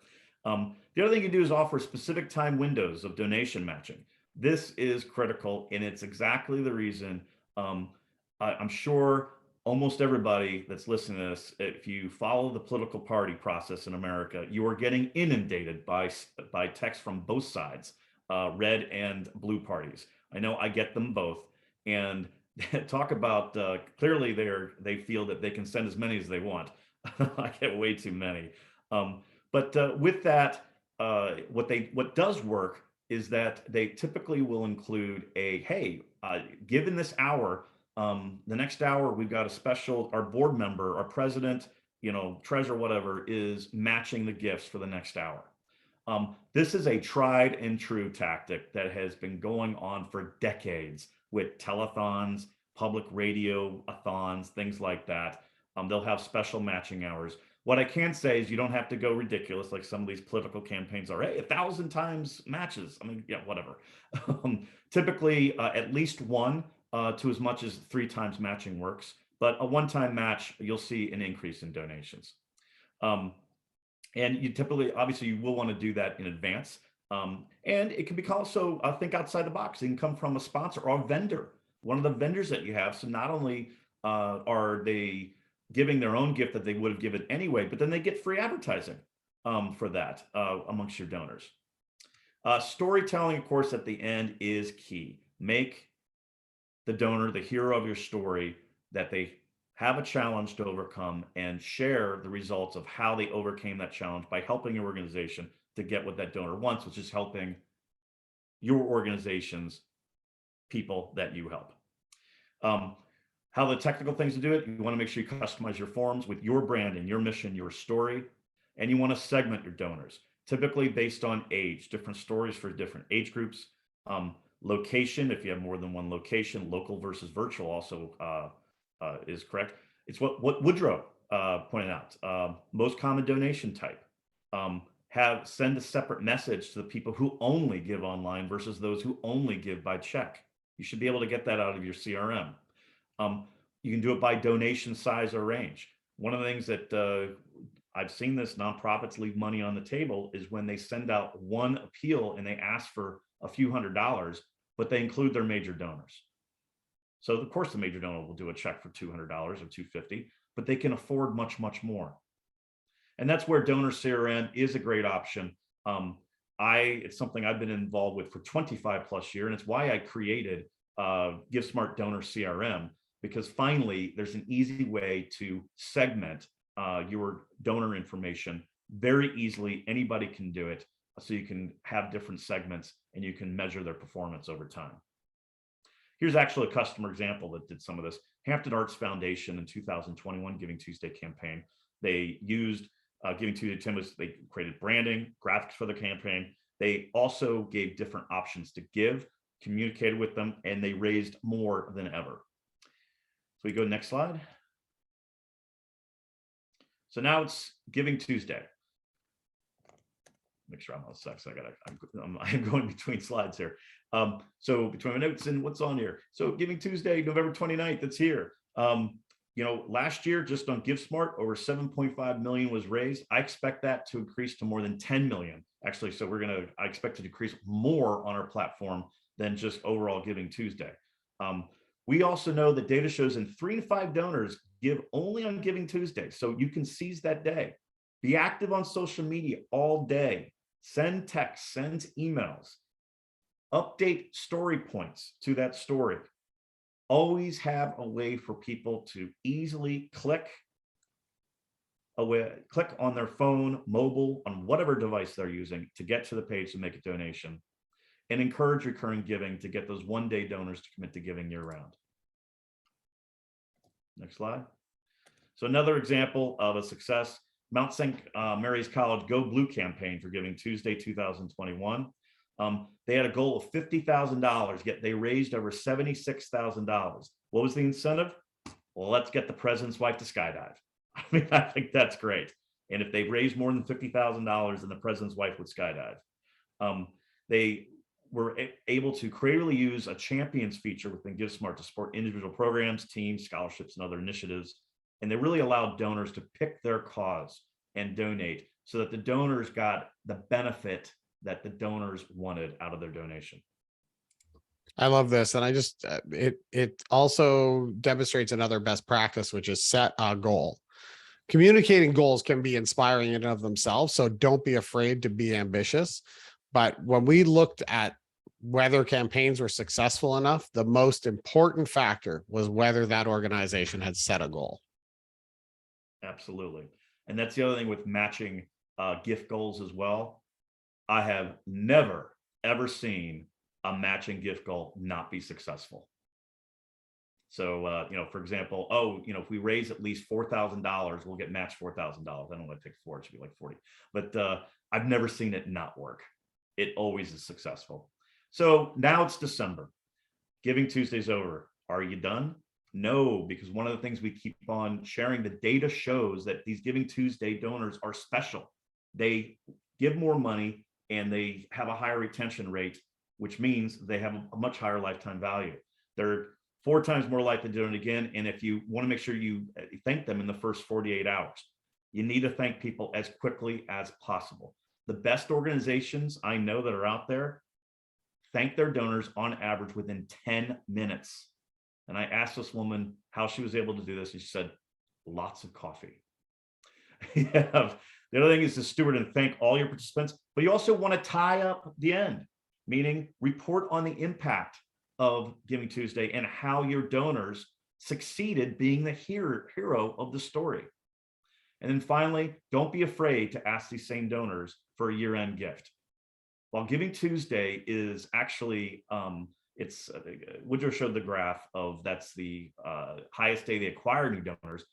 S3: The other thing you do is offer specific time windows of donation matching. This is critical, and it's exactly the reason I'm sure almost everybody that's listening to this, if you follow the political party process in America, you are getting inundated by text from both sides, red and blue parties. I know I get them both. And talk about clearly they feel that they can send as many as they want. I get way too many. But with that, what does work is that they typically will include a, hey, given this hour, the next hour we've got a special, our board member, our president, treasurer, whatever, is matching the gifts for the next hour. This is a tried and true tactic that has been going on for decades with telethons, public radio-a-thons, things like that. They'll have special matching hours. What I can say is you don't have to go ridiculous like some of these political campaigns are. Hey, 1,000 times matches. I mean, yeah, whatever. Typically, at least one to as much as 3 times matching works. But a one-time match, you'll see an increase in donations. And you typically, obviously, you will want to do that in advance. And it can be also think outside the box. It can come from a sponsor or a vendor, one of the vendors that you have. So not only are they giving their own gift that they would have given anyway, but then they get free advertising for that amongst your donors. Storytelling, of course, at the end is key. Make the donor the hero of your story, that they have a challenge to overcome, and share the results of how they overcame that challenge by helping your organization to get what that donor wants, which is helping your organization's people that you help. How the technical things to do it, you want to make sure you customize your forms with your brand and your mission, your story, and you want to segment your donors, typically based on age, different stories for different age groups. Location, if you have more than one location, local versus virtual also is correct. It's what Woodrow pointed out. Most common donation type. Send a separate message to the people who only give online versus those who only give by check. You should be able to get that out of your CRM. You can do it by donation size or range. One of the things that I've seen this nonprofits leave money on the table is when they send out one appeal and they ask for a few $100s, but they include their major donors. So of course the major donor will do a check for $200 or $250, but they can afford much, much more. And that's where donor CRM is a great option. It's something I've been involved with for 25 plus years, and it's why I created GiveSmart Donor CRM, because finally there's an easy way to segment your donor information very easily. Anybody can do it, so you can have different segments and you can measure their performance over time. Here's actually a customer example that did some of this. Hampton Arts Foundation in 2021 Giving Tuesday campaign. They used Giving Tuesday templates. They created branding, graphics for the campaign. They also gave different options to give. communicated with them, and they raised more than ever. So we go next slide. So now it's Giving Tuesday. Make sure I'm on sex. I'm going between slides here. So between my notes and what's on here. So Giving Tuesday, November 29th, it's here. You know, last year, just on GiveSmart, over 7.5 million was raised. I expect that to increase to more than 10 million, actually. So I expect to decrease more on our platform than just overall Giving Tuesday. We also know that data shows in 3 to 5 donors give only on Giving Tuesday. So you can seize that day. Be active on social media all day. Send texts, send emails, update story points to that story. Always have a way for people to easily click on their phone, mobile, on whatever device they're using to get to the page to make a donation, and encourage recurring giving to get those one-day donors to commit to giving year-round. Next slide. So another example of a success, Mount St. Mary's College Go Blue campaign for Giving Tuesday 2021. They had a goal of $50,000, yet they raised over $76,000. What was the incentive? Well, let's get the president's wife to skydive. I mean, I think that's great. And if they raised more than $50,000, then the president's wife would skydive. They were able to creatively use a champions feature within GiveSmart to support individual programs, teams, scholarships, and other initiatives. And they really allowed donors to pick their cause and donate so that the donors got the benefit that the donors wanted out of their donation.
S4: I love this. And I just, it also demonstrates another best practice, which is set a goal. Communicating goals can be inspiring in and of themselves. So don't be afraid to be ambitious. But when we looked at whether campaigns were successful enough, the most important factor was whether that organization had set a goal.
S3: Absolutely. And that's the other thing with matching gift goals as well. I have never, ever seen a matching gift goal not be successful. So, you know, for example, if we raise at least $4,000, we'll get matched $4,000. I don't want to take 4, it should be like 40, but I've never seen it not work. It always is successful. So now it's December. Giving Tuesday's over. Are you done? No, because one of the things we keep on sharing, the data shows that these Giving Tuesday donors are special. They give more money and they have a higher retention rate, which means they have a much higher lifetime value. They're 4 times more likely to do it again. And if you want to make sure you thank them in the first 48 hours, you need to thank people as quickly as possible. The best organizations I know that are out there thank their donors on average within 10 minutes. And I asked this woman how she was able to do this. And she said, lots of coffee. The other thing is to steward and thank all your participants, but you also want to tie up the end, meaning report on the impact of Giving Tuesday and how your donors succeeded being the hero of the story. And then finally, don't be afraid to ask these same donors for a year-end gift. While Giving Tuesday is actually, Woodrow showed the graph of that's the highest day they acquire new donors.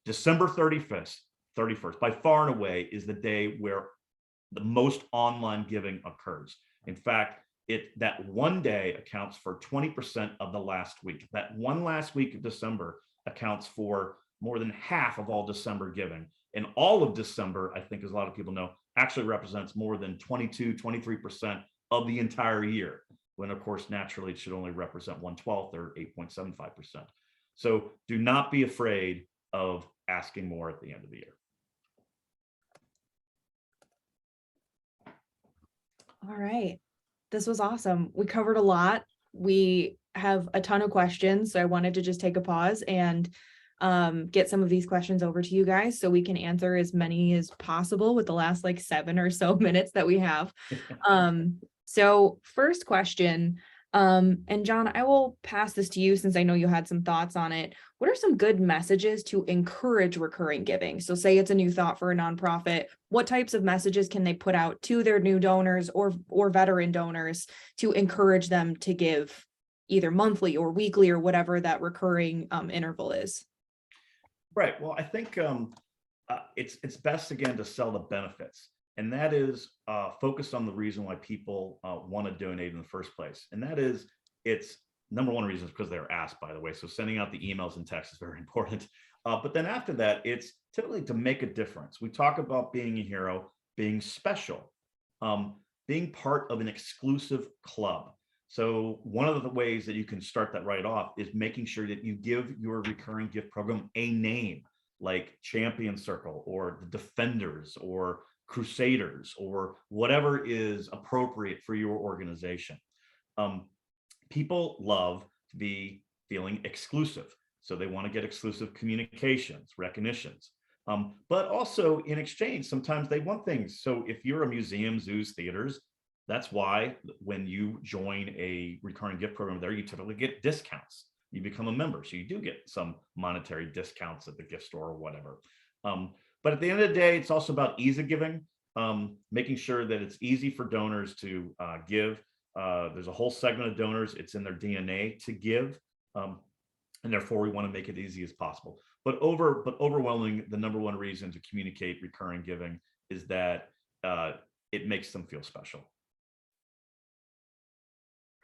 S3: December 31st, by far and away, is the day where the most online giving occurs. In fact, that one day accounts for 20% of the last week. That one last week of December accounts for more than half of all December giving. And all of December, I think, as a lot of people know, actually represents more than 22-23% of the entire year, when of course, naturally, it should only represent 1/12 or 8.75%. So do not be afraid of asking more at the end of the year.
S1: All right. This was awesome. We covered a lot. We have a ton of questions, so I wanted to just take a pause and get some of these questions over to you guys so we can answer as many as possible with the last like 7 or so minutes that we have. So first question, and John, I will pass this to you since I know you had some thoughts on it. What are some good messages to encourage recurring giving? So say it's a new thought for a nonprofit. What types of messages can they put out to their new donors or veteran donors to encourage them to give either monthly or weekly or whatever that recurring interval is?
S3: Right. Well, I think it's best, again, to sell the benefits. and that is focused on the reason why people want to donate in the first place. And that is, it's number one reason is because they're asked, by the way. So sending out the emails and texts is very important. But then after that, it's typically to make a difference. We talk about being a hero, being special, being part of an exclusive club. So one of the ways that you can start that right off is making sure that you give your recurring gift program a name, like Champion Circle or the Defenders or Crusaders or whatever is appropriate for your organization. People love to be feeling exclusive. So they want to get exclusive communications, recognitions. But also in exchange, sometimes they want things. So if you're a museum, zoos, theaters, that's why when you join a recurring gift program there, you typically get discounts. You become a member, so you do get some monetary discounts at the gift store or whatever. But at the end of the day, it's also about ease of giving, making sure that it's easy for donors to give. There's a whole segment of donors, it's in their DNA to give. And therefore we want to make it easy as possible. But overwhelming, the number one reason to communicate recurring giving is that it makes them feel special.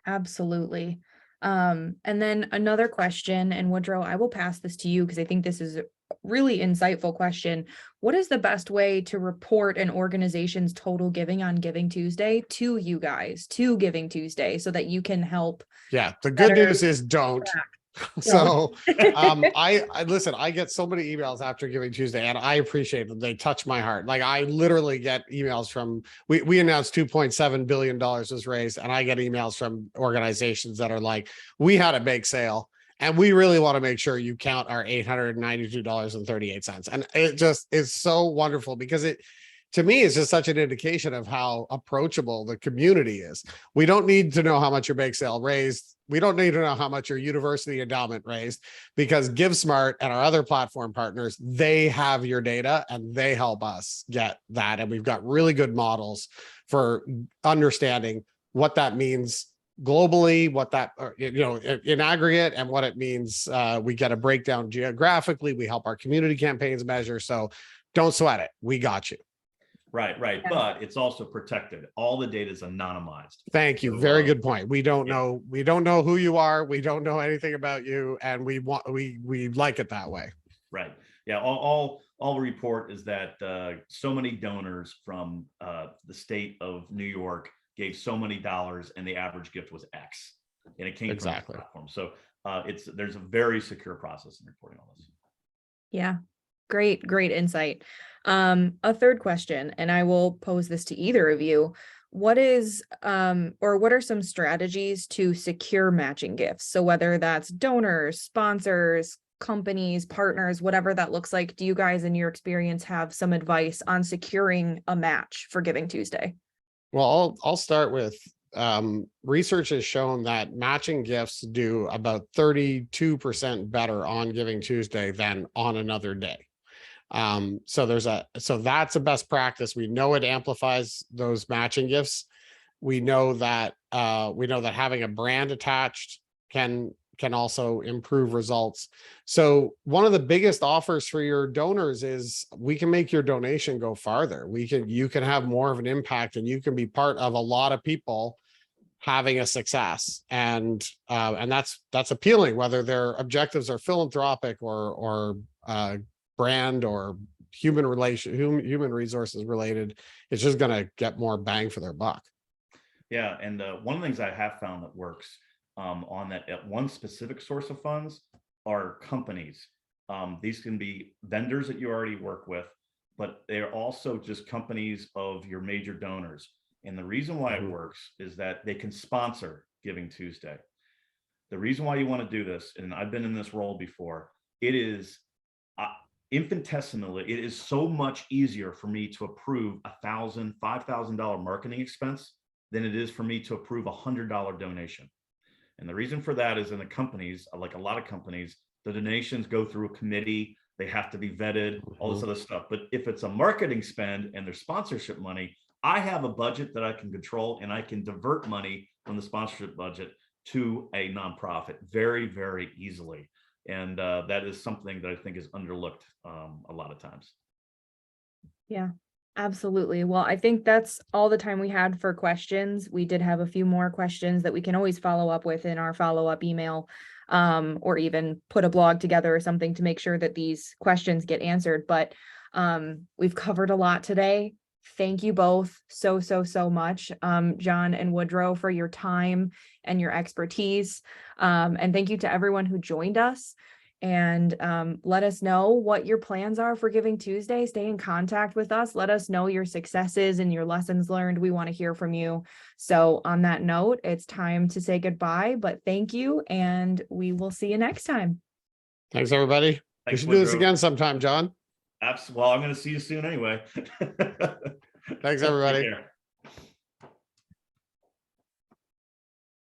S1: Absolutely. And then another question, and Woodrow, I will pass this to you because I think this is a really insightful question. What is the best way to report an organization's total giving on Giving Tuesday to you guys, to Giving Tuesday, so that you can help?
S4: Yeah, the good
S1: better
S4: news is don't.
S1: track?
S4: So I listen, I get so many emails after Giving Tuesday, and I appreciate them. They touch my heart. Like, I literally get emails from, we announced $2.7 billion was raised, and I get emails from organizations that are like, we had a bake sale and we really want to make sure you count our $892.38. And it just is so wonderful because it, to me, is just such an indication of how approachable the community is. We don't need to know how much your bake sale raised. We don't need to know how much your university endowment raised, because GiveSmart and our other platform partners, they have your data and they help us get that. And we've got really good models for understanding what that means globally, what that, in aggregate, and what it means. We get a breakdown geographically. We help our community campaigns measure. So don't sweat it. We got you.
S3: Right.
S1: Yeah.
S3: But it's also protected. All the data is anonymized.
S4: Thank you.
S3: So,
S4: Very good point. We don't
S3: yeah.
S4: know. We don't know who you are. We don't know anything about you, and we like it that way.
S3: Right. Yeah. All report is that so many donors from the state of New York gave so many dollars, and the average gift was X, and it came
S4: Exactly.
S3: from the platform. So there's a very secure process in reporting all this.
S1: Yeah, great insight. A third question, and I will pose this to either of you. What is, or what are some strategies to secure matching gifts? So whether that's donors, sponsors, companies, partners, whatever that looks like, do you guys in your experience have some advice on securing a match for Giving Tuesday?
S4: Well, I'll start with research has shown that matching gifts do about 32% better on Giving Tuesday than on another day. So that's a best practice. We know it amplifies those matching gifts. We know that having a brand attached can also improve results. So one of the biggest offers for your donors is we can make your donation go farther. You can have more of an impact, and you can be part of a lot of people having a success. And that's appealing, whether their objectives are philanthropic or brand or human resources related. It's just going to get more bang for their buck.
S3: Yeah. And one of the things I have found that works on that at one specific source of funds are companies. These can be vendors that you already work with, but they're also just companies of your major donors. And the reason why it works is that they can sponsor Giving Tuesday. The reason why you want to do this, and I've been in this role before, it is infinitesimally, it is so much easier for me to approve $1,000, $5,000 marketing expense than it is for me to approve $100 donation. And the reason for that is in the companies, like a lot of companies, the donations go through a committee, they have to be vetted, all this other stuff. But if it's a marketing spend and there's sponsorship money, I have a budget that I can control, and I can divert money from the sponsorship budget to a nonprofit very, very easily. And that is something that I think is underlooked a lot of times.
S1: Yeah, Absolutely. Well, I think that's all the time we had for questions. We did have a few more questions that we can always follow up with in our follow-up email, or even put a blog together or something to make sure that these questions get answered. But we've covered a lot today. Thank you both so much, John and Woodrow, for your time and your expertise. And thank you to everyone who joined us. And let us know what your plans are for Giving Tuesday. Stay in contact with us. Let us know your successes and your lessons learned. We want to hear from you. So on that note, it's time to say goodbye, but thank you, and we will see you next time.
S4: Thanks, everybody. We
S3: Thanks,
S4: should do this
S3: Woodrow.
S4: again sometime, John.
S3: Well, I'm going to see you soon anyway.
S4: Thanks, everybody.
S3: Take care.